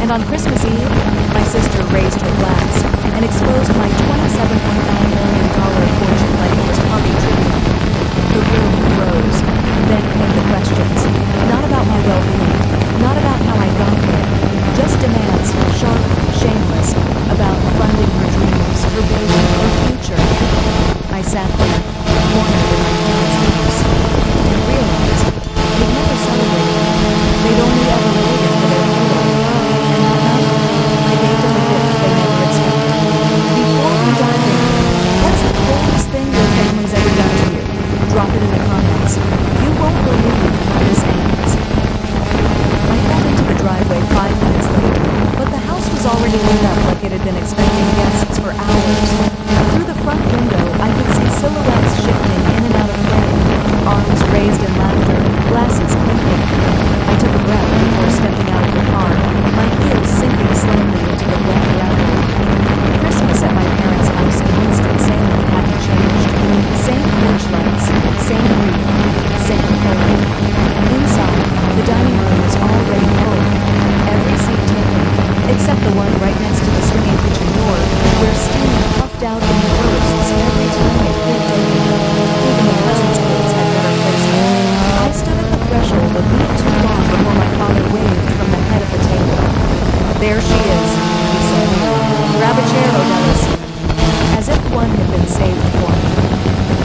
And on Christmas Eve, my sister raised her glass and exposed my $27.9 million fortune like it was party trivia. The room froze. Then came the questions. Not about my well-being, not about how I got there. Just demands, sharp, shameless, about funding her dreams, her baby, her future. I sat there, cornered in my parents' house, and realized they'd never celebrated. They'd only ever waited for their hero. And that night, I gave them a gift they never expected. Before we dive in, what's the coldest thing your family's ever done to you? Drop it in the comments. You won't believe how this ends. I pulled into the driveway 5 minutes later, but the house was already lit up like it had been expecting guests for hours. Through the front window, I could see silhouettes shifting in and out of frame, arms raised in laughter, glasses clinking. I took a breath before stepping out of the car, my heels sinking slightly into the wet gravel. Christmas at my parents' house in Winston-Salem hadn't changed. Same porch lights, same wreath, same color. Inside, the dining room was already full. Every seat taken, except the one right next to the swinging kitchen door, where steam puffed out in bursts every time it creaked open. Even the cousins' kids had better placement. I stood at the threshold a bit too long before my father waved from the head of the table. "There she is," he said. "Grab a chair, Odellis." As if one had been saved for me.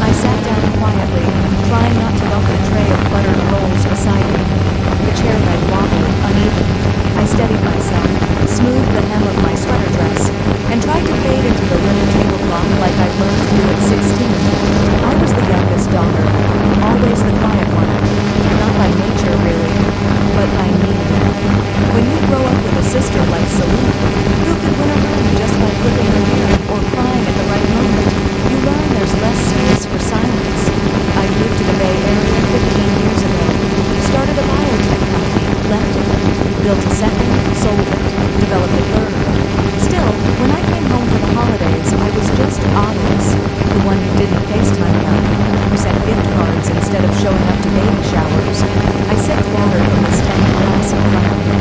I sat down quietly, trying not to bump the tray of buttered rolls beside me. The chair leg wobbled, uneven. I steadied myself, smoothed the hem of my sweater dress, and tried to fade into the linen tablecloth like I'd learned to do at 16. I was the youngest daughter, always the quiet one. Not by nature, really, but by need. When you grow up with a sister like Celine, who could win a room just by flipping her hair or crying at the right moment, you learn there's less space for silence. I moved to the Bay Area 15 years ago, started a biotech company, left it, built a second, sold it, developed a third. Still, when I came home for the holidays, I was just Otis, the one who didn't FaceTime enough, who sent gift cards instead of showing up to baby showers. I sipped water from the stemmed glass in front of me.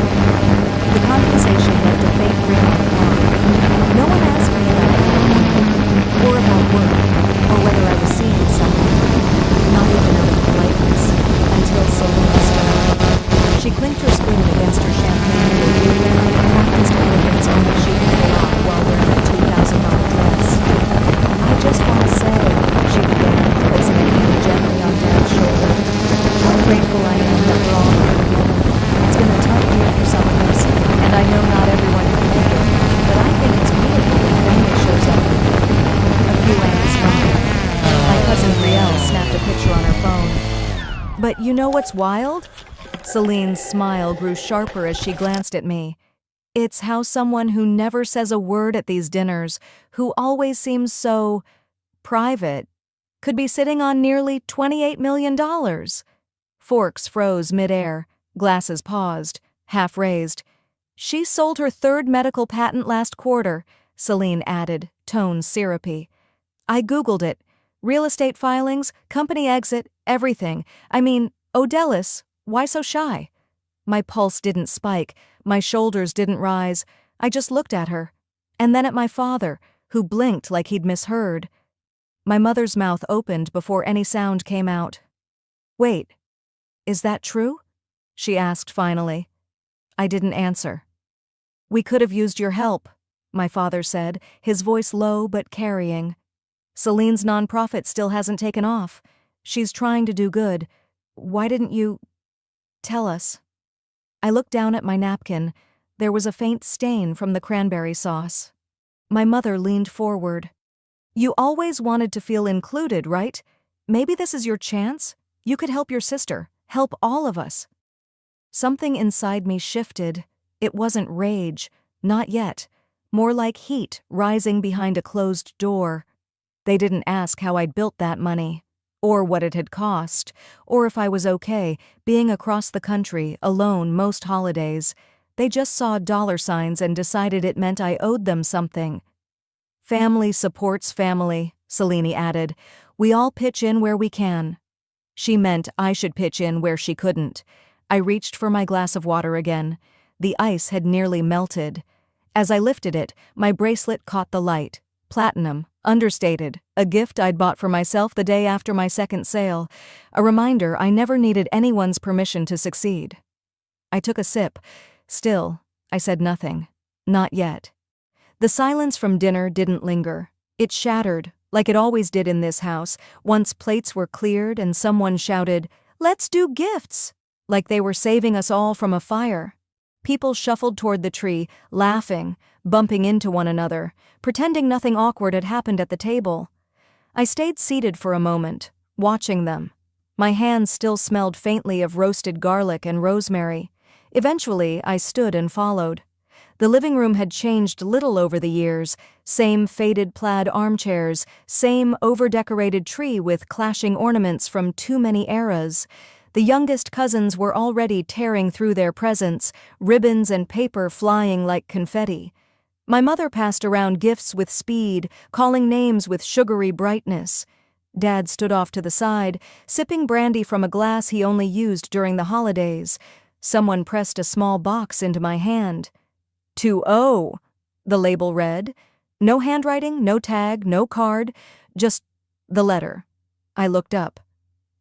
The conversation left a faint ring on the car. No one asked me about it, or about work, or whether I was seeing someone. Not even out of politeness, until Celine spoke. She clinked her spoon against her champagne lid, with the practiced elegance only she could pull off while wearing a $2,000 dress. "I just want to say," she began, placing a hand gently on Dad's shoulder, "how grateful I am that we're all here together. It's been a tough year for some of us, and I know not everyone can make it, but I think it's beautiful when family shows up." A few aunts smiled. My cousin Brielle snapped a picture on her phone. "But you know what's wild?" Celine's smile grew sharper as she glanced at me. "It's how someone who never says a word at these dinners, who always seems so private, could be sitting on nearly $28 million. Forks froze midair, glasses paused, half raised. "She sold her third medical patent last quarter," Celine added, tone syrupy. "I Googled it. Real estate filings, company exit, everything. I mean, Odellis, why so shy?" My pulse didn't spike, my shoulders didn't rise. I just looked at her. And then at my father, who blinked like he'd misheard. My mother's mouth opened before any sound came out. "Wait, is that true?" she asked finally. I didn't answer. "We could have used your help," my father said, his voice low but carrying. "Celine's nonprofit still hasn't taken off. She's trying to do good. Why didn't you tell us?" I looked down at my napkin. There was a faint stain from the cranberry sauce. My mother leaned forward. "You always wanted to feel included, right? Maybe this is your chance? You could help your sister, help all of us." Something inside me shifted. It wasn't rage, not yet. More like heat rising behind a closed door. They didn't ask how I'd built that money, or what it had cost, or if I was okay being across the country, alone most holidays. They just saw dollar signs and decided it meant I owed them something. "Family supports family," Celine added. "We all pitch in where we can." She meant I should pitch in where she couldn't. I reached for my glass of water again. The ice had nearly melted. As I lifted it, my bracelet caught the light. Platinum, understated, a gift I'd bought for myself the day after my second sale, a reminder I never needed anyone's permission to succeed. I took a sip. Still, I said nothing. Not yet. The silence from dinner didn't linger. It shattered, like it always did in this house, once plates were cleared and someone shouted, "Let's do gifts!" like they were saving us all from a fire. People shuffled toward the tree, laughing, bumping into one another, pretending nothing awkward had happened at the table. I stayed seated for a moment, watching them. My hands still smelled faintly of roasted garlic and rosemary. Eventually, I stood and followed. The living room had changed little over the years, same faded plaid armchairs, same over-decorated tree with clashing ornaments from too many eras. The youngest cousins were already tearing through their presents, ribbons and paper flying like confetti. My mother passed around gifts with speed, calling names with sugary brightness. Dad stood off to the side, sipping brandy from a glass he only used during the holidays. Someone pressed a small box into my hand. 2-0, the label read. No handwriting, no tag, no card, just the letter. I looked up.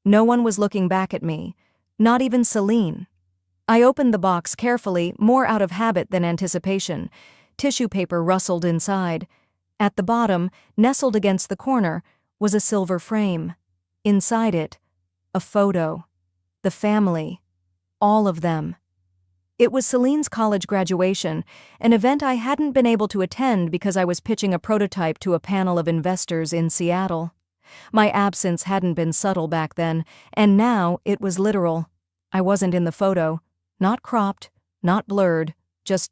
No one was looking back at me, not even Celine. I opened the box carefully, more out of habit than anticipation. Tissue paper rustled inside. At the bottom, nestled against the corner, was a silver frame. Inside it, a photo. The family. All of them. It was Celine's college graduation, an event I hadn't been able to attend because I was pitching a prototype to a panel of investors in Seattle. My absence hadn't been subtle back then, and now it was literal. I wasn't in the photo. Not cropped, not blurred, just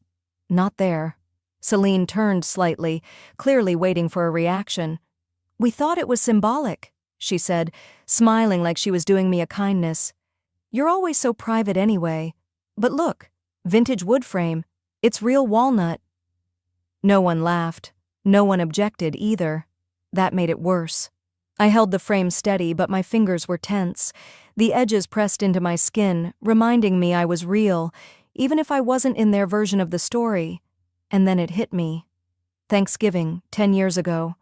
not there. Celine turned slightly, clearly waiting for a reaction. "We thought it was symbolic," she said, smiling like she was doing me a kindness. "You're always so private anyway. But look, vintage wood frame. It's real walnut." No one laughed. No one objected either. That made it worse. I held the frame steady, but my fingers were tense. The edges pressed into my skin, reminding me I was real, even if I wasn't in their version of the story. And then it hit me. Thanksgiving, 10 years ago.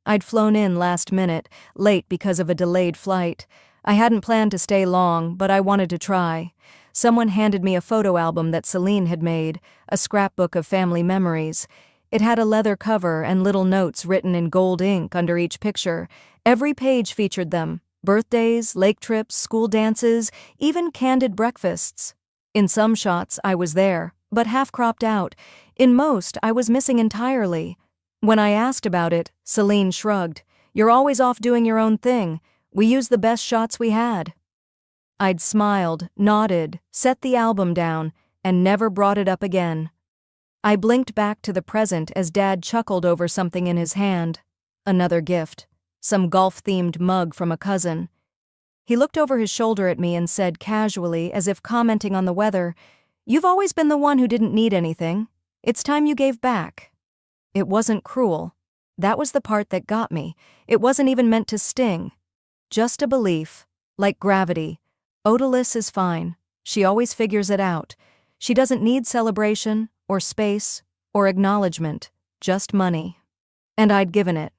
I'd flown in last minute, late because of a delayed flight. I hadn't planned to stay long, but I wanted to try. Someone handed me a photo album that Celine had made, a scrapbook of family memories. It had a leather cover and little notes written in gold ink under each picture. Every page featured them: birthdays, lake trips, school dances, even candid breakfasts. In some shots, I was there, but half cropped out. In most, I was missing entirely. When I asked about it, Celine shrugged. "You're always off doing your own thing. We used the best shots we had." I'd smiled, nodded, set the album down, and never brought it up again. I blinked back to the present as Dad chuckled over something in his hand. Another gift. Some golf-themed mug from a cousin. He looked over his shoulder at me and said casually, as if commenting on the weather, "You've always been the one who didn't need anything. It's time you gave back." It wasn't cruel. That was the part that got me. It wasn't even meant to sting. Just a belief. Like gravity. Odalys is fine. She always figures it out. She doesn't need celebration, or space, or acknowledgement. Just money. And I'd given it.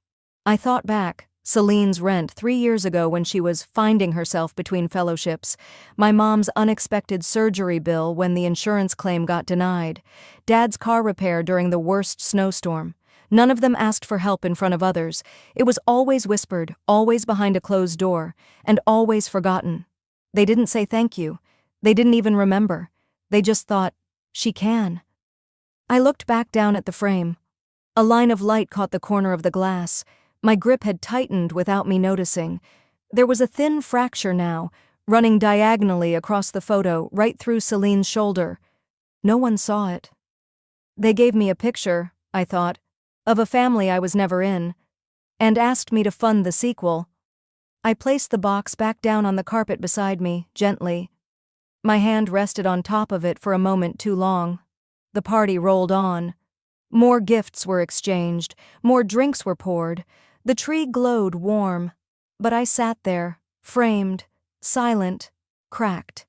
I thought back. Celine's rent 3 years ago when she was finding herself between fellowships, my mom's unexpected surgery bill when the insurance claim got denied, Dad's car repair during the worst snowstorm. None of them asked for help in front of others. It was always whispered, always behind a closed door, and always forgotten. They didn't say thank you. They didn't even remember. They just thought, "She can." I looked back down at the frame. A line of light caught the corner of the glass. My grip had tightened without me noticing. There was a thin fracture now, running diagonally across the photo, right through Celine's shoulder. No one saw it. They gave me a picture, I thought, of a family I was never in, and asked me to fund the sequel. I placed the box back down on the carpet beside me, gently. My hand rested on top of it for a moment too long. The party rolled on. More gifts were exchanged, more drinks were poured. The tree glowed warm, but I sat there, framed, silent, cracked.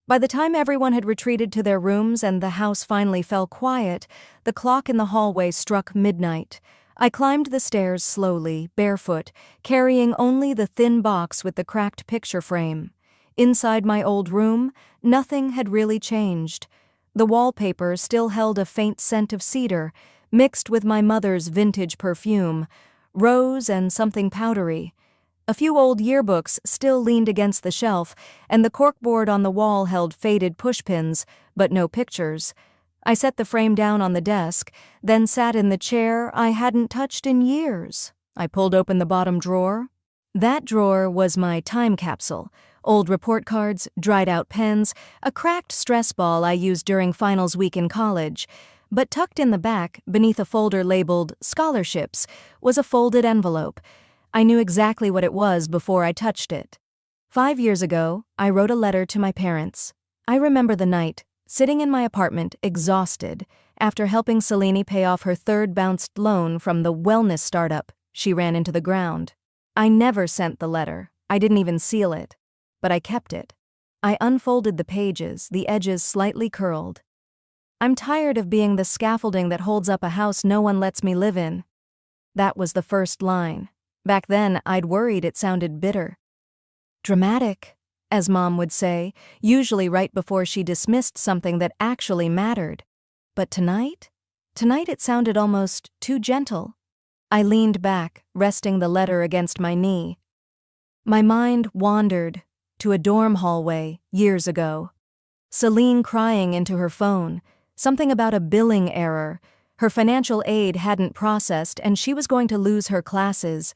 By the time everyone had retreated to their rooms and the house finally fell quiet, the clock in the hallway struck midnight. I climbed the stairs slowly, barefoot, carrying only the thin box with the cracked picture frame. Inside my old room, nothing had really changed. The wallpaper still held a faint scent of cedar, mixed with my mother's vintage perfume, rose and something powdery. A few old yearbooks still leaned against the shelf, and the corkboard on the wall held faded pushpins, but no pictures. I set the frame down on the desk, then sat in the chair I hadn't touched in years. I pulled open the bottom drawer. That drawer was my time capsule. Old report cards, dried-out pens, a cracked stress ball I used during finals week in college. But tucked in the back, beneath a folder labeled Scholarships, was a folded envelope. I knew exactly what it was before I touched it. 5 years ago, I wrote a letter to my parents. I remember the night, sitting in my apartment, exhausted, after helping Selene pay off her third bounced loan from the wellness startup she ran into the ground. I never sent the letter. I didn't even seal it. But I kept it. I unfolded the pages, the edges slightly curled. I'm tired of being the scaffolding that holds up a house no one lets me live in. That was the first line. Back then, I'd worried it sounded bitter. Dramatic, as Mom would say, usually right before she dismissed something that actually mattered. But tonight it sounded almost too gentle. I leaned back, resting the letter against my knee. My mind wandered to a dorm hallway years ago. Celine crying into her phone, something about a billing error. Her financial aid hadn't processed and she was going to lose her classes.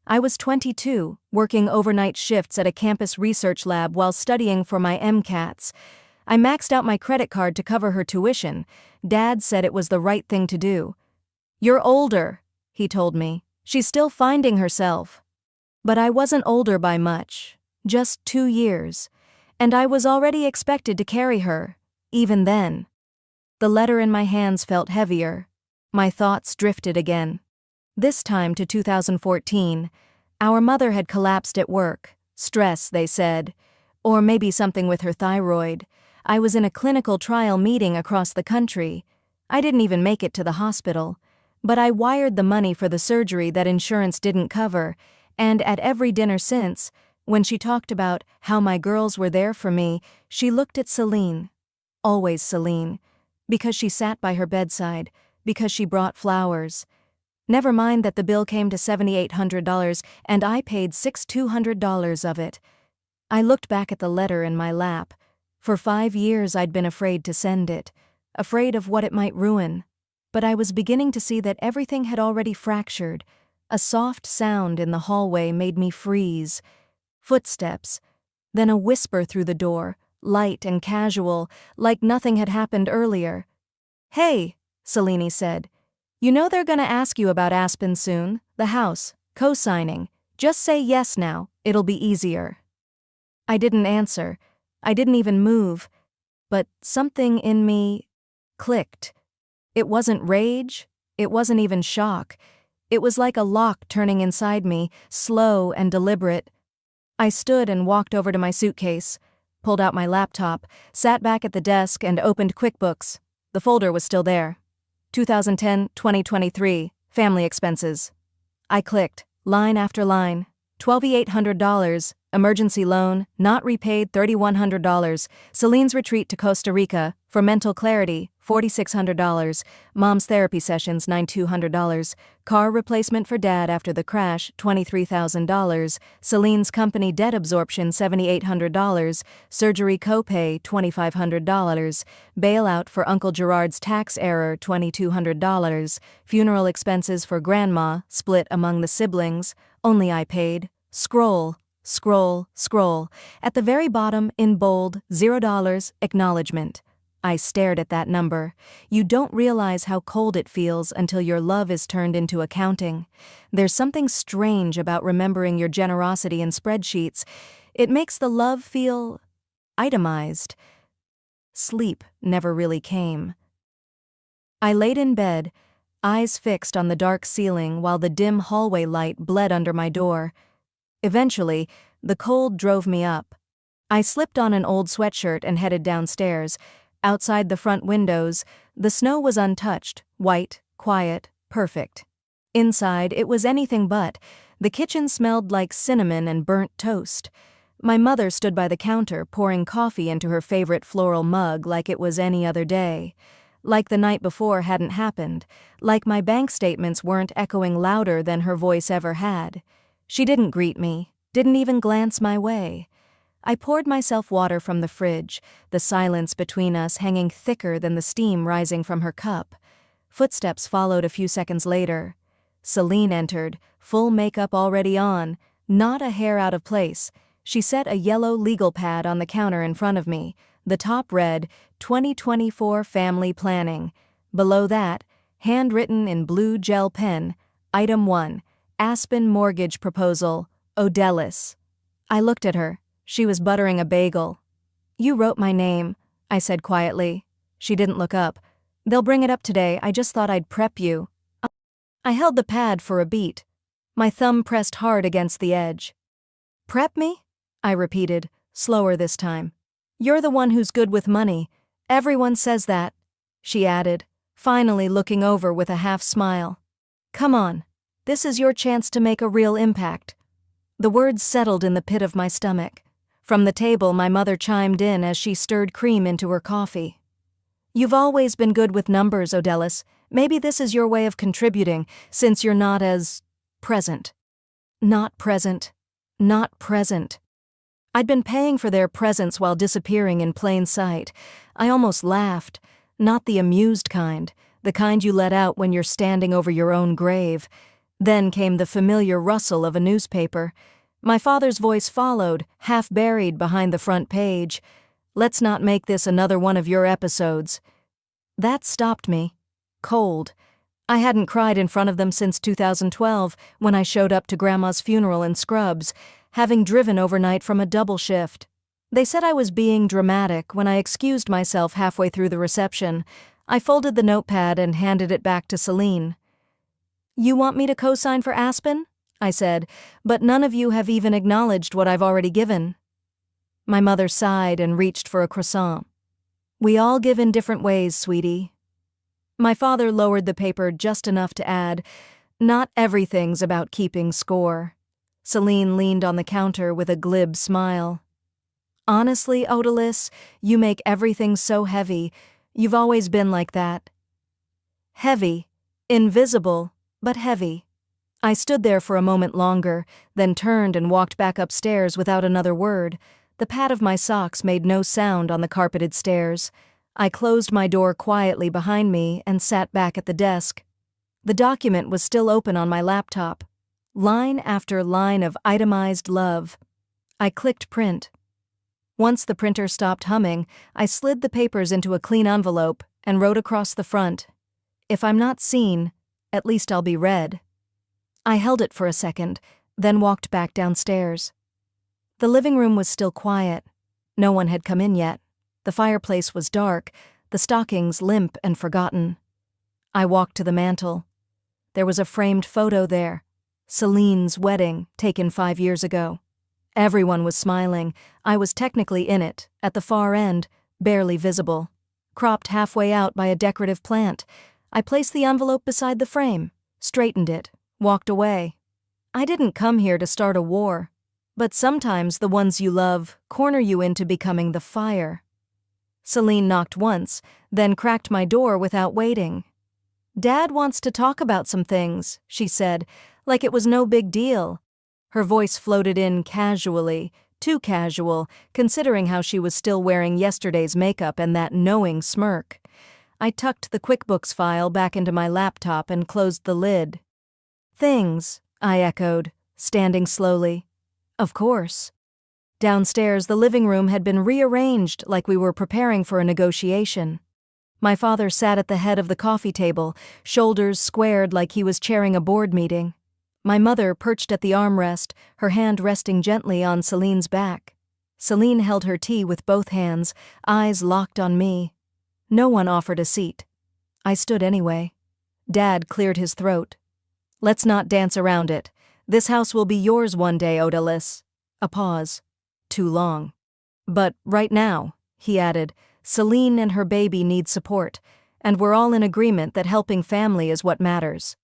I was 22, working overnight shifts at a campus research lab while studying for my MCATs. I maxed out my credit card to cover her tuition. Dad said it was the right thing to do. "You're older," he told me. "She's still finding herself." But I wasn't older by much, just 2 years, and I was already expected to carry her, even then. The letter in my hands felt heavier. My thoughts drifted again. This time to 2014. Our mother had collapsed at work. Stress, they said. Or maybe something with her thyroid. I was in a clinical trial meeting across the country. I didn't even make it to the hospital. But I wired the money for the surgery that insurance didn't cover, and at every dinner since, when she talked about how my girls were there for me, she looked at Celine. Always Celine. Because she sat by her bedside, because she brought flowers. Never mind that the bill came to $7,800 and I paid $6,200 of it. I looked back at the letter in my lap. For 5 years I'd been afraid to send it, afraid of what it might ruin. But I was beginning to see that everything had already fractured. A soft sound in the hallway made me freeze. Footsteps. Then a whisper through the door, light and casual, like nothing had happened earlier. "Hey," Selene said. "You know they're gonna ask you about Aspen soon, the house, co-signing. Just say yes now, it'll be easier." I didn't answer. I didn't even move. But something in me clicked. It wasn't rage. It wasn't even shock. It was like a lock turning inside me, slow and deliberate. I stood and walked over to my suitcase, pulled out my laptop, sat back at the desk and opened QuickBooks. The folder was still there. 2010-2023, family expenses. I clicked, line after line. $2,800, emergency loan, not repaid $3,100, Celine's retreat to Costa Rica, for mental clarity, $4,600, mom's therapy sessions, $9,200, car replacement for dad after the crash, $23,000, Celine's company debt absorption, $7,800, surgery copay, $2,500, bailout for Uncle Gerard's tax error, $2,200, funeral expenses for grandma, split among the siblings, only I paid. Scroll, scroll, scroll. At the very bottom, in bold, $0, acknowledgement. I stared at that number. You don't realize how cold it feels until your love is turned into accounting. There's something strange about remembering your generosity in spreadsheets. It makes the love feel itemized. Sleep never really came. I laid in bed, eyes fixed on the dark ceiling while the dim hallway light bled under my door. Eventually, the cold drove me up. I slipped on an old sweatshirt and headed downstairs. Outside the front windows, the snow was untouched, white, quiet, perfect. Inside, it was anything but. The kitchen smelled like cinnamon and burnt toast. My mother stood by the counter, pouring coffee into her favorite floral mug like it was any other day. Like the night before hadn't happened. Like my bank statements weren't echoing louder than her voice ever had. She didn't greet me, didn't even glance my way. I poured myself water from the fridge, the silence between us hanging thicker than the steam rising from her cup. Footsteps followed a few seconds later. Celine entered, full makeup already on, not a hair out of place. She set a yellow legal pad on the counter in front of me. The top read, 2024 Family Planning. Below that, handwritten in blue gel pen, Item 1, Aspen Mortgage Proposal, Odellis. I looked at her. She was buttering a bagel. "You wrote my name," I said quietly. She didn't look up. "They'll bring it up today. I just thought I'd prep you." I held the pad for a beat. My thumb pressed hard against the edge. "Prep me?" I repeated, slower this time. "You're the one who's good with money. Everyone says that," she added, finally looking over with a half smile. "Come on. This is your chance to make a real impact." The words settled in the pit of my stomach. From the table, my mother chimed in as she stirred cream into her coffee. "You've always been good with numbers, Odellis. Maybe this is your way of contributing, since you're not as present." Not present. Not present. I'd been paying for their presence while disappearing in plain sight. I almost laughed. Not the amused kind, the kind you let out when you're standing over your own grave. Then came the familiar rustle of a newspaper. My father's voice followed, half buried behind the front page. "Let's not make this another one of your episodes." That stopped me. Cold. I hadn't cried in front of them since 2012, when I showed up to Grandma's funeral in scrubs, having driven overnight from a double shift. They said I was being dramatic when I excused myself halfway through the reception. I folded the notepad and handed it back to Celine. "You want me to co-sign for Aspen?" I said, "but none of you have even acknowledged what I've already given." My mother sighed and reached for a croissant. "We all give in different ways, sweetie." My father lowered the paper just enough to add, "Not everything's about keeping score." Celine leaned on the counter with a glib smile. "Honestly, Odellis, you make everything so heavy. You've always been like that." Heavy. Invisible, but heavy. I stood there for a moment longer, then turned and walked back upstairs without another word. The pad of my socks made no sound on the carpeted stairs. I closed my door quietly behind me and sat back at the desk. The document was still open on my laptop. Line after line of itemized love. I clicked print. Once the printer stopped humming, I slid the papers into a clean envelope and wrote across the front, "If I'm not seen, at least I'll be read." I held it for a second, then walked back downstairs. The living room was still quiet. No one had come in yet. The fireplace was dark, the stockings limp and forgotten. I walked to the mantel. There was a framed photo there. Celine's wedding, taken 5 years ago. Everyone was smiling. I was technically in it, at the far end, barely visible. Cropped halfway out by a decorative plant. I placed the envelope beside the frame, straightened it, walked away. I didn't come here to start a war. But sometimes the ones you love corner you into becoming the fire. Celine knocked once, then cracked my door without waiting. "Dad wants to talk about some things," she said, like it was no big deal. Her voice floated in casually, too casual, considering how she was still wearing yesterday's makeup and that knowing smirk. I tucked the QuickBooks file back into my laptop and closed the lid. "Things," I echoed, standing slowly. "Of course." Downstairs, the living room had been rearranged like we were preparing for a negotiation. My father sat at the head of the coffee table, shoulders squared like he was chairing a board meeting. My mother perched at the armrest, her hand resting gently on Celine's back. Celine held her tea with both hands, eyes locked on me. No one offered a seat. I stood anyway. Dad cleared his throat. "Let's not dance around it. This house will be yours one day, Odellis." A pause. Too long. But right now, he added, Celine and her baby need support, and we're all in agreement that helping family is what matters.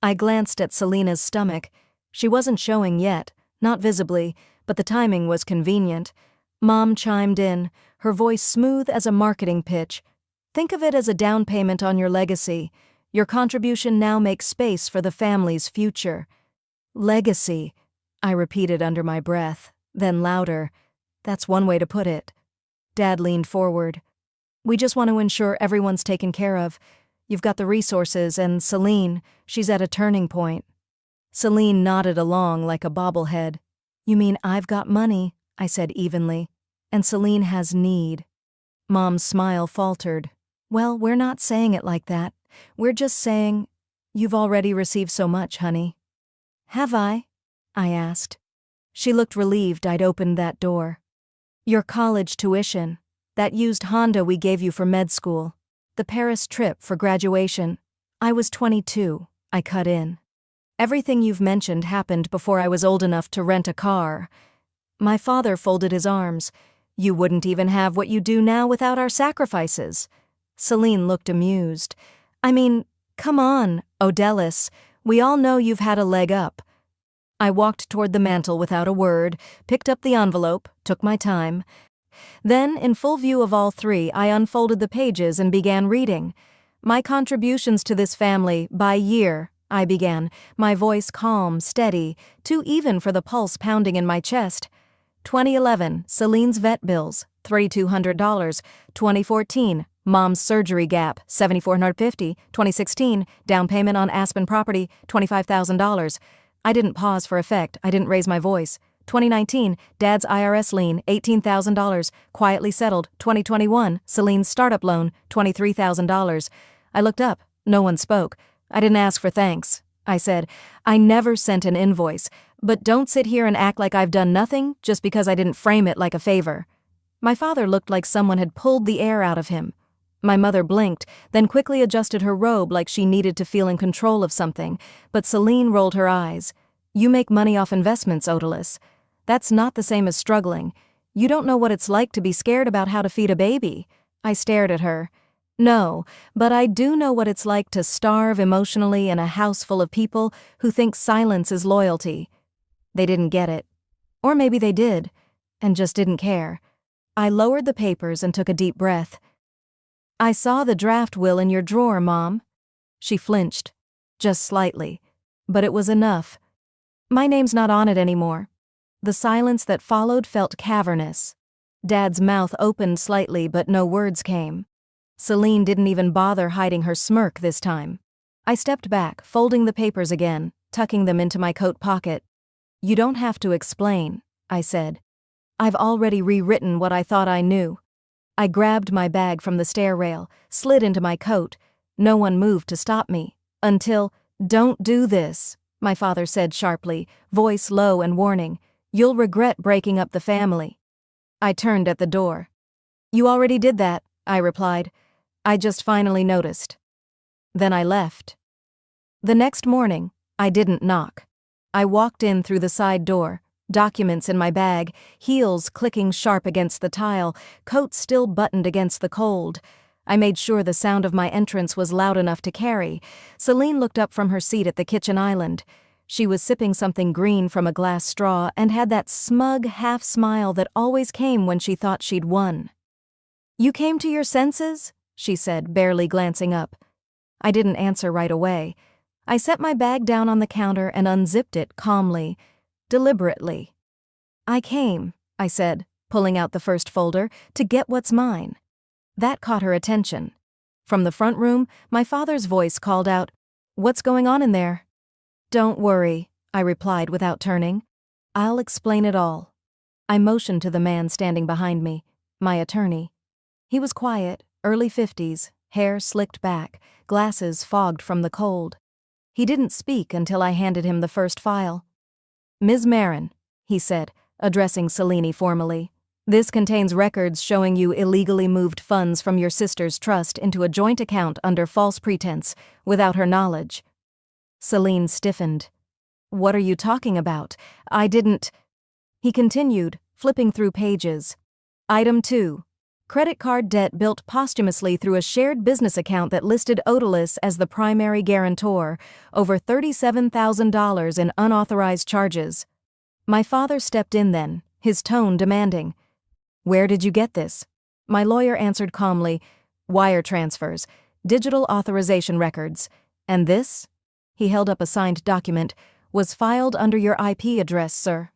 I glanced at Selena's stomach. She wasn't showing yet, not visibly, but the timing was convenient. Mom chimed in, her voice smooth as a marketing pitch. Think of it as a down payment on your legacy. Your contribution now makes space for the family's future. Legacy, I repeated under my breath, then louder. That's one way to put it. Dad leaned forward. We just want to ensure everyone's taken care of. You've got the resources, and Celine, she's at a turning point. Celine nodded along like a bobblehead. You mean I've got money, I said evenly, and Celine has need. Mom's smile faltered. Well, we're not saying it like that. We're just saying, you've already received so much, honey. Have I? I asked. She looked relieved I'd opened that door. Your college tuition, that used Honda we gave you for med school, the Paris trip for graduation. I was 22, I cut in. Everything you've mentioned happened before I was old enough to rent a car. My father folded his arms. You wouldn't even have what you do now without our sacrifices. Celine looked amused. I mean, come on, Odellis. We all know you've had a leg up. I walked toward the mantel without a word, picked up the envelope, took my time. Then, in full view of all three, I unfolded the pages and began reading. My contributions to this family, by year, I began, my voice calm, steady, too even for the pulse pounding in my chest. 2011, Celine's vet bills, $3,200. 2014, Mom's surgery gap, $7,450. 2016, down payment on Aspen property, $25,000. I didn't pause for effect, I didn't raise my voice. 2019, Dad's IRS lien, $18,000, quietly settled. 2021, Celine's startup loan, $23,000. I looked up, no one spoke. I didn't ask for thanks. I said, I never sent an invoice, but don't sit here and act like I've done nothing just because I didn't frame it like a favor. My father looked like someone had pulled the air out of him. My mother blinked, then quickly adjusted her robe like she needed to feel in control of something, but Celine rolled her eyes. You make money off investments, Odellis. That's not the same as struggling. You don't know what it's like to be scared about how to feed a baby. I stared at her. No, but I do know what it's like to starve emotionally in a house full of people who think silence is loyalty. They didn't get it. Or maybe they did, and just didn't care. I lowered the papers and took a deep breath. I saw the draft will in your drawer, Mom. She flinched, just slightly, but it was enough. My name's not on it anymore. The silence that followed felt cavernous. Dad's mouth opened slightly, but no words came. Celine didn't even bother hiding her smirk this time. I stepped back, folding the papers again, tucking them into my coat pocket. You don't have to explain, I said. I've already rewritten what I thought I knew. I grabbed my bag from the stair rail, slid into my coat. No one moved to stop me. Until, don't do this, my father said sharply, voice low and warning. You'll regret breaking up the family. I turned at the door. You already did that, I replied. I just finally noticed. Then I left. The next morning, I didn't knock. I walked in through the side door, documents in my bag, heels clicking sharp against the tile, coat still buttoned against the cold. I made sure the sound of my entrance was loud enough to carry. Celine looked up from her seat at the kitchen island. She was sipping something green from a glass straw and had that smug half-smile that always came when she thought she'd won. You came to your senses? She said, barely glancing up. I didn't answer right away. I set my bag down on the counter and unzipped it calmly, deliberately. I came, I said, pulling out the first folder, to get what's mine. That caught her attention. From the front room, my father's voice called out, What's going on in there? Don't worry, I replied without turning. I'll explain it all. I motioned to the man standing behind me, my attorney. He was quiet, early 50s, hair slicked back, glasses fogged from the cold. He didn't speak until I handed him the first file. Ms. Marin, he said, addressing Celine formally, this contains records showing you illegally moved funds from your sister's trust into a joint account under false pretense, without her knowledge. Celine stiffened. What are you talking about? I didn't... He continued, flipping through pages. Item 2. Credit card debt built posthumously through a shared business account that listed Odalys as the primary guarantor, over $37,000 in unauthorized charges. My father stepped in then, his tone demanding. Where did you get this? My lawyer answered calmly, wire transfers, digital authorization records. And this? He held up a signed document, was filed under your IP address, sir.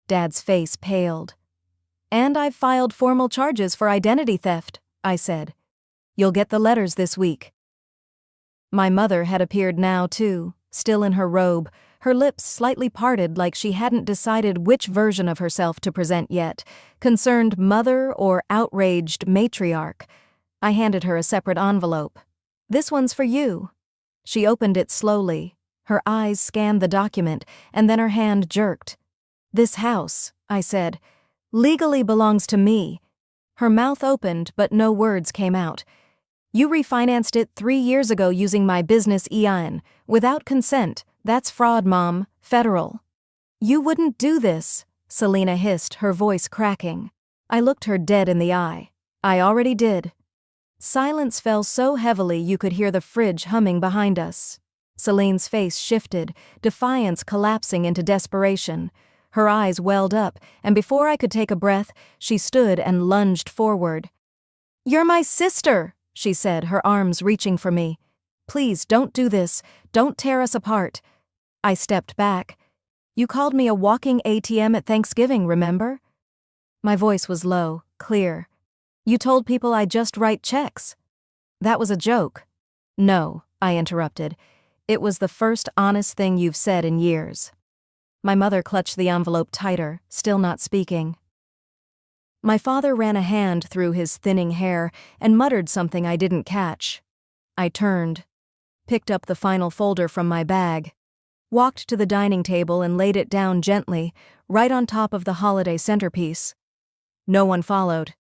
Dad's face paled. And I've filed formal charges for identity theft, I said. You'll get the letters this week. My mother had appeared now, too, still in her robe, her lips slightly parted like she hadn't decided which version of herself to present yet, concerned mother or outraged matriarch. I handed her a separate envelope. This one's for you. She opened it slowly. Her eyes scanned the document, and then her hand jerked. This house, I said, legally belongs to me. Her mouth opened, but no words came out. You refinanced it 3 years ago using my business EIN, without consent. That's fraud, Mom. Federal. You wouldn't do this, Selena hissed, her voice cracking. I looked her dead in the eye. I already did. Silence fell so heavily you could hear the fridge humming behind us. Celine's face shifted, defiance collapsing into desperation. Her eyes welled up, and before I could take a breath, she stood and lunged forward. You're my sister, she said, her arms reaching for me. Please, don't do this. Don't tear us apart. I stepped back. You called me a walking ATM at Thanksgiving, remember? My voice was low, clear. You told people I just write checks. That was a joke. No, I interrupted. It was the first honest thing you've said in years. My mother clutched the envelope tighter, still not speaking. My father ran a hand through his thinning hair and muttered something I didn't catch. I turned, picked up the final folder from my bag, walked to the dining table and laid it down gently, right on top of the holiday centerpiece. No one followed.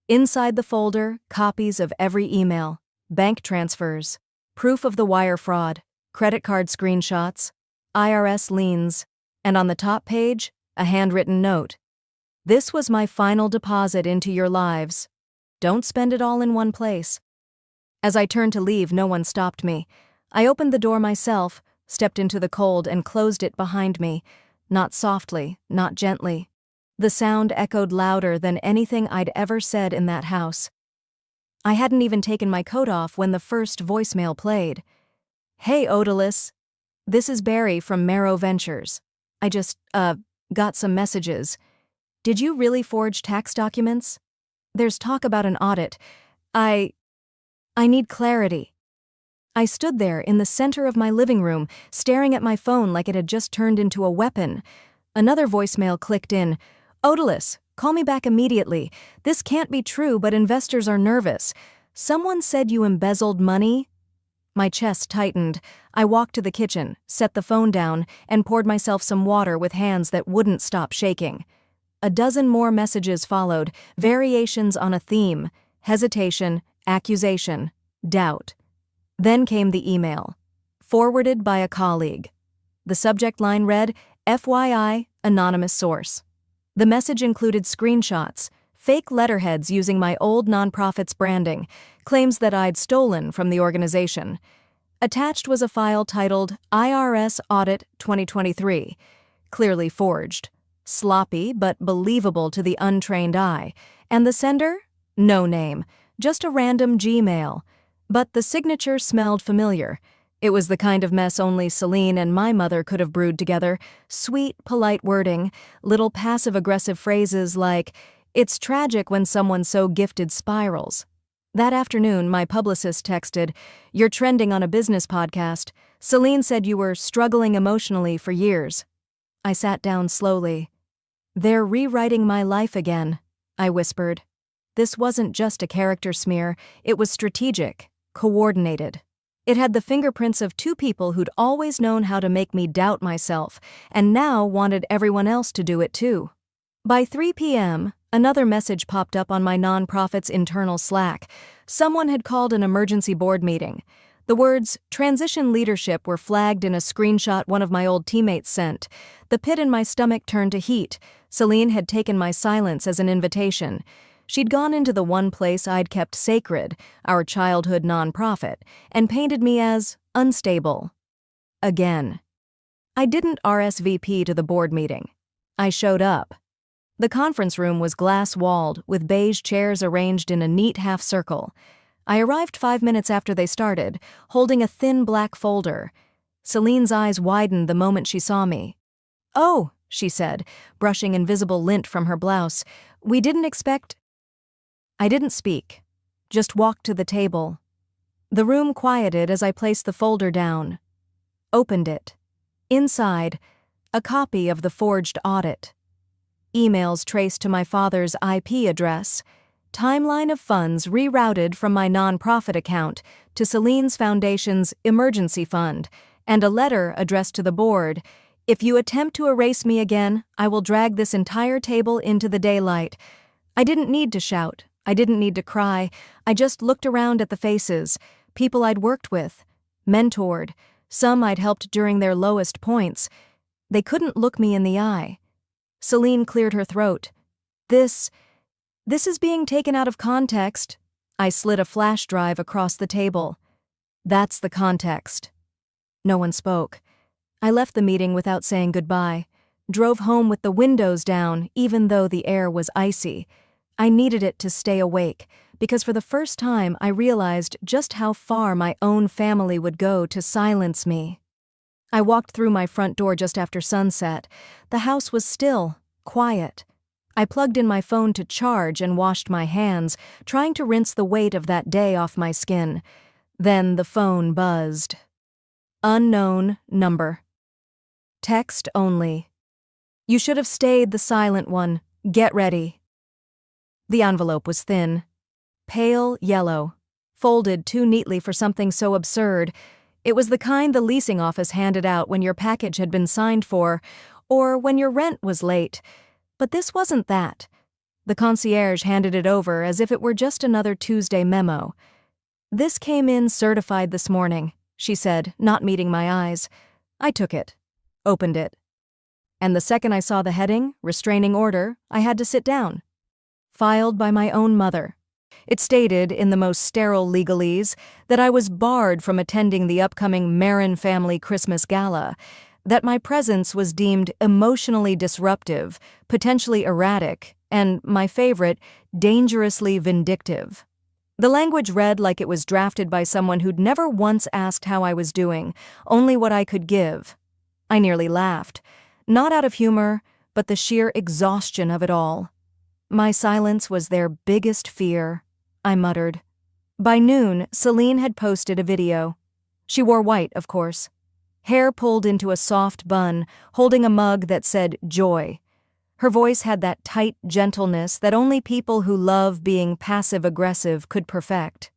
Inside the folder, copies of every email, bank transfers, proof of the wire fraud, credit card screenshots, IRS liens, and on the top page, a handwritten note. This was my final deposit into your lives. Don't spend it all in one place. As I turned to leave, no one stopped me. I opened the door myself, stepped into the cold and closed it behind me, not softly, not gently. The sound echoed louder than anything I'd ever said in that house. I hadn't even taken my coat off when the first voicemail played. Hey, Odalys. This is Barry from Marrow Ventures. I just, got some messages. Did you really forge tax documents? There's talk about an audit. I need clarity. I stood there in the center of my living room, staring at my phone like it had just turned into a weapon. Another voicemail clicked in. Odalys, call me back immediately. This can't be true, but investors are nervous. Someone said you embezzled money? My chest tightened. I walked to the kitchen, set the phone down, and poured myself some water with hands that wouldn't stop shaking. A dozen more messages followed, variations on a theme: hesitation, accusation, doubt. Then came the email, forwarded by a colleague. The subject line read, FYI, anonymous source. The message included screenshots, fake letterheads using my old nonprofit's branding, claims that I'd stolen from the organization. Attached was a file titled IRS Audit 2023, clearly forged. Sloppy but believable to the untrained eye. And the sender? No name, just a random Gmail. But the signature smelled familiar. It was the kind of mess only Celine and my mother could have brewed together. Sweet, polite wording, little passive-aggressive phrases like, "It's tragic when someone so gifted spirals." That afternoon, my publicist texted, "You're trending on a business podcast. Celine said you were struggling emotionally for years." I sat down slowly. "They're rewriting my life again," I whispered. This wasn't just a character smear, it was strategic, coordinated. It had the fingerprints of two people who'd always known how to make me doubt myself, and now wanted everyone else to do it too. By 3 p.m., another message popped up on my nonprofit's internal Slack. Someone had called an emergency board meeting. The words "transition leadership" were flagged in a screenshot one of my old teammates sent. The pit in my stomach turned to heat. Celine had taken my silence as an invitation. She'd gone into the one place I'd kept sacred, our childhood nonprofit, and painted me as unstable. Again. I didn't RSVP to the board meeting. I showed up. The conference room was glass-walled, with beige chairs arranged in a neat half-circle. I arrived 5 minutes after they started, holding a thin black folder. Celine's eyes widened the moment she saw me. "Oh," she said, brushing invisible lint from her blouse. "We didn't expect—" I didn't speak, just walked to the table. The room quieted as I placed the folder down. Opened it. Inside, a copy of the forged audit. Emails traced to my father's IP address. Timeline of funds rerouted from my nonprofit account to Celine's Foundation's emergency fund, and a letter addressed to the board. "If you attempt to erase me again, I will drag this entire table into the daylight." I didn't need to shout. I didn't need to cry. I just looked around at the faces, people I'd worked with, mentored, some I'd helped during their lowest points. They couldn't look me in the eye. Celine cleared her throat. This is being taken out of context." I slid a flash drive across the table. "That's the context." No one spoke. I left the meeting without saying goodbye. Drove home with the windows down, even though the air was icy. I needed it to stay awake, because for the first time I realized just how far my own family would go to silence me. I walked through my front door just after sunset. The house was still, quiet. I plugged in my phone to charge and washed my hands, trying to rinse the weight of that day off my skin. Then the phone buzzed. Unknown number. Text only. "You should have stayed the silent one. Get ready." The envelope was thin, pale yellow, folded too neatly for something so absurd. It was the kind the leasing office handed out when your package had been signed for, or when your rent was late. But this wasn't that. The concierge handed it over as if it were just another Tuesday memo. "This came in certified this morning," she said, not meeting my eyes. I took it, opened it. And the second I saw the heading, restraining order, I had to sit down. Filed by my own mother. It stated, in the most sterile legalese, that I was barred from attending the upcoming Marin family Christmas gala, that my presence was deemed emotionally disruptive, potentially erratic, and, my favorite, dangerously vindictive. The language read like it was drafted by someone who'd never once asked how I was doing, only what I could give. I nearly laughed, not out of humor, but the sheer exhaustion of it all. My silence was their biggest fear, I muttered. By noon, Celine had posted a video. She wore white, of course. Hair pulled into a soft bun, holding a mug that said joy. Her voice had that tight gentleness that only people who love being passive-aggressive could perfect.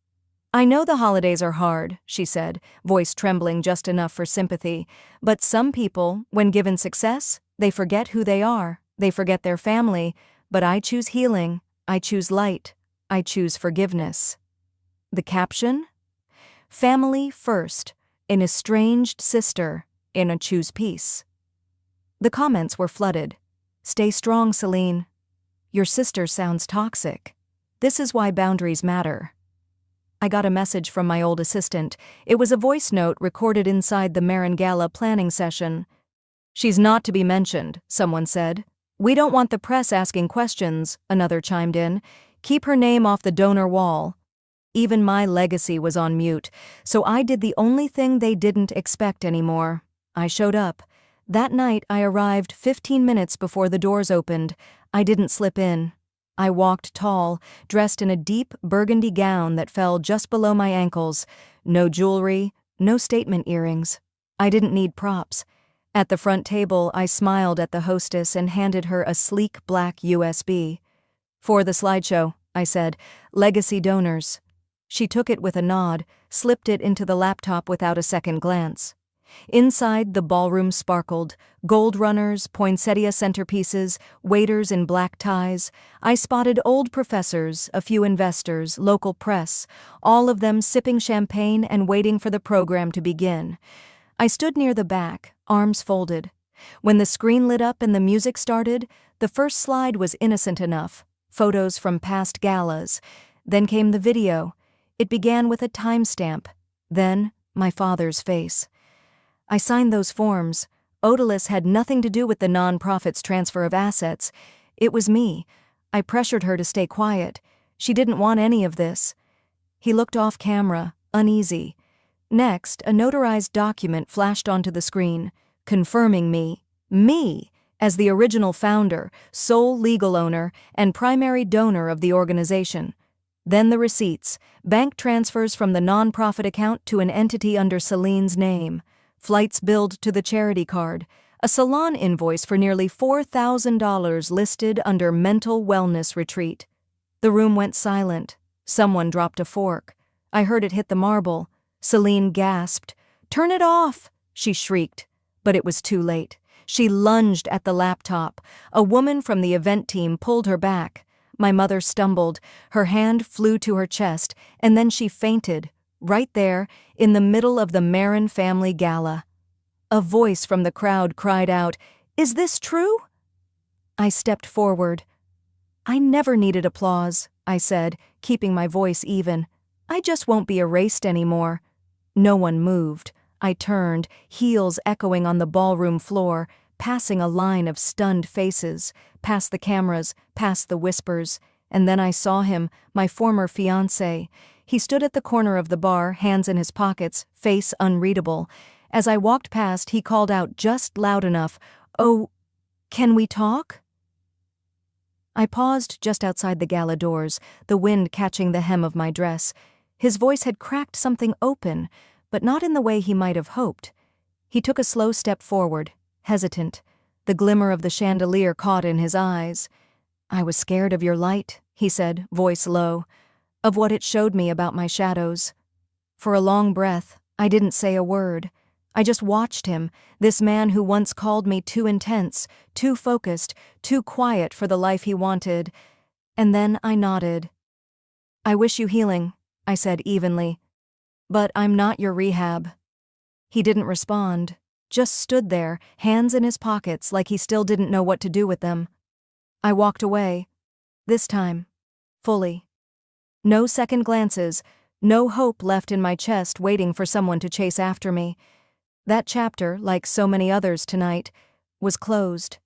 "I know the holidays are hard," she said, voice trembling just enough for sympathy. "But some people, when given success, they forget who they are. They forget their family. But I choose healing. I choose light. I choose forgiveness." The caption? "Family first. An estranged sister in a choose peace." The comments were flooded. "Stay strong, Celine. Your sister sounds toxic. This is why boundaries matter." I got a message from my old assistant. It was a voice note recorded inside the Marin Gala planning session. "She's not to be mentioned," someone said. "We don't want the press asking questions," another chimed in. "Keep her name off the donor wall." Even my legacy was on mute, so I did the only thing they didn't expect anymore. I showed up. That night I arrived 15 minutes before the doors opened. I didn't slip in. I walked tall, dressed in a deep burgundy gown that fell just below my ankles. No jewelry, no statement earrings. I didn't need props. At the front table, I smiled at the hostess and handed her a sleek black USB. "For the slideshow," I said, "legacy donors." She took it with a nod, slipped it into the laptop without a second glance. Inside, the ballroom sparkled. Gold runners, poinsettia centerpieces, waiters in black ties. I spotted old professors, a few investors, local press, all of them sipping champagne and waiting for the program to begin. I stood near the back, arms folded. When the screen lit up and the music started, the first slide was innocent enough. Photos from past galas. Then came the video. It began with a timestamp. Then, my father's face. I signed those forms. Odalys had nothing to do with the non-profit's transfer of assets. It was me. I pressured her to stay quiet. She didn't want any of this. He looked off camera, uneasy. Next, a notarized document flashed onto the screen, confirming me, as the original founder, sole legal owner, and primary donor of the organization. Then the receipts, bank transfers from the non-profit account to an entity under Celine's name, flights billed to the charity card, a salon invoice for nearly $4,000 listed under mental wellness retreat. The room went silent. Someone dropped a fork. I heard it hit the marble. Celine gasped. "Turn it off!" she shrieked. But it was too late. She lunged at the laptop. A woman from the event team pulled her back. My mother stumbled. Her hand flew to her chest, and then she fainted, right there, in the middle of the Marin family gala. A voice from the crowd cried out, "Is this true?" I stepped forward. "I never needed applause," I said, keeping my voice even. "I just won't be erased anymore." No one moved. I turned, heels echoing on the ballroom floor, passing a line of stunned faces, past the cameras, past the whispers, and then I saw him, my former fiancé. He stood at the corner of the bar, hands in his pockets, face unreadable. As I walked past, he called out just loud enough, "Oh, can we talk?" I paused just outside the gala doors, the wind catching the hem of my dress. His voice had cracked something open, but not in the way he might have hoped. He took a slow step forward, hesitant. The glimmer of the chandelier caught in his eyes. "I was scared of your light," he said, voice low, "of what it showed me about my shadows." For a long breath, I didn't say a word. I just watched him, this man who once called me too intense, too focused, too quiet for the life he wanted. And then I nodded. "I wish you healing," I said evenly. "But I'm not your rehab." He didn't respond, just stood there, hands in his pockets like he still didn't know what to do with them. I walked away. This time, fully. No second glances, no hope left in my chest waiting for someone to chase after me. That chapter, like so many others tonight, was closed.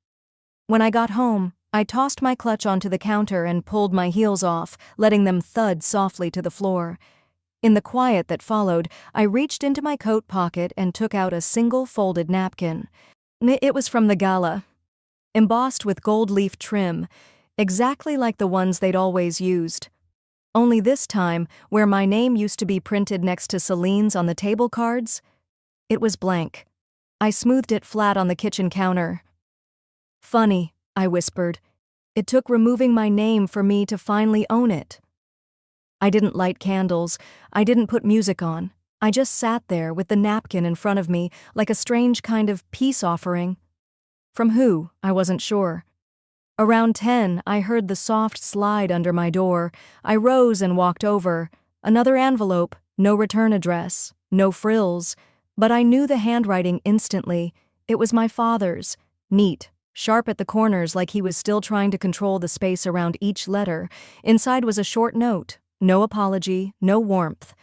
When I got home, I tossed my clutch onto the counter and pulled my heels off, letting them thud softly to the floor. In the quiet that followed, I reached into my coat pocket and took out a single folded napkin. It was from the gala, embossed with gold leaf trim, exactly like the ones they'd always used. Only this time, where my name used to be printed next to Celine's on the table cards, it was blank. I smoothed it flat on the kitchen counter. "Funny," I whispered. "It took removing my name for me to finally own it." I didn't light candles. I didn't put music on. I just sat there with the napkin in front of me like a strange kind of peace offering. From who, I wasn't sure. Around 10, I heard the soft slide under my door. I rose and walked over. Another envelope, no return address, no frills. But I knew the handwriting instantly. It was my father's, neat, sharp at the corners like he was still trying to control the space around each letter. Inside was a short note. No apology, no warmth.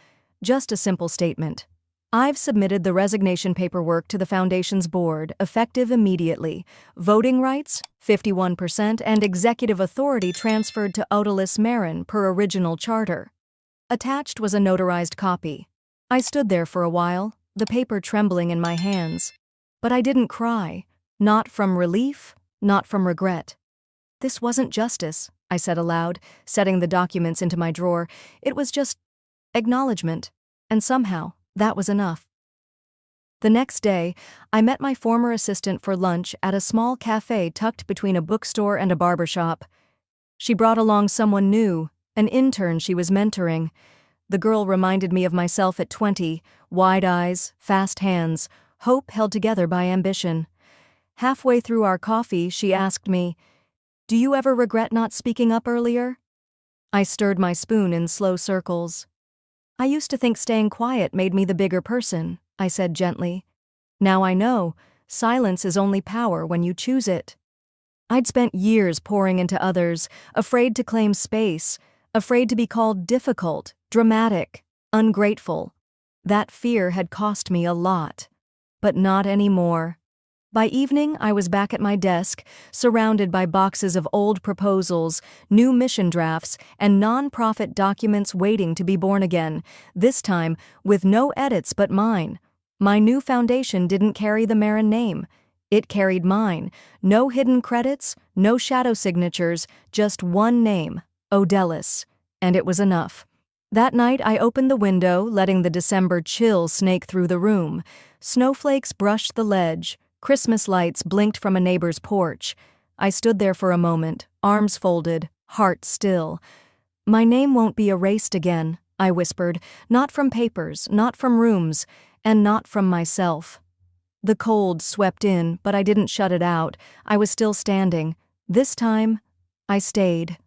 Just a simple statement. "I've submitted the resignation paperwork to the Foundation's board, effective immediately. Voting rights, 51%, and executive authority transferred to Odalys Marin per original charter." Attached was a notarized copy. I stood there for a while, the paper trembling in my hands. But I didn't cry. Not from relief, not from regret. "This wasn't justice," I said aloud, setting the documents into my drawer. "It was just acknowledgement, and somehow that was enough." The next day, I met my former assistant for lunch at a small cafe tucked between a bookstore and a barbershop. She brought along someone new, an intern she was mentoring. The girl reminded me of myself at 20, wide eyes, fast hands, hope held together by ambition. Halfway through our coffee, she asked me, "Do you ever regret not speaking up earlier?" I stirred my spoon in slow circles. "I used to think staying quiet made me the bigger person," I said gently. "Now I know, silence is only power when you choose it." I'd spent years pouring into others, afraid to claim space, afraid to be called difficult, dramatic, ungrateful. That fear had cost me a lot. But not anymore. By evening, I was back at my desk, surrounded by boxes of old proposals, new mission drafts, and non-profit documents waiting to be born again, this time with no edits but mine. My new foundation didn't carry the Marin name. It carried mine. No hidden credits, no shadow signatures, just one name, Odellis. And it was enough. That night I opened the window, letting the December chill snake through the room. Snowflakes brushed the ledge. Christmas lights blinked from a neighbor's porch. I stood there for a moment, arms folded, heart still. "My name won't be erased again," I whispered, "not from papers, not from rooms, and not from myself." The cold swept in, but I didn't shut it out. I was still standing. This time, I stayed.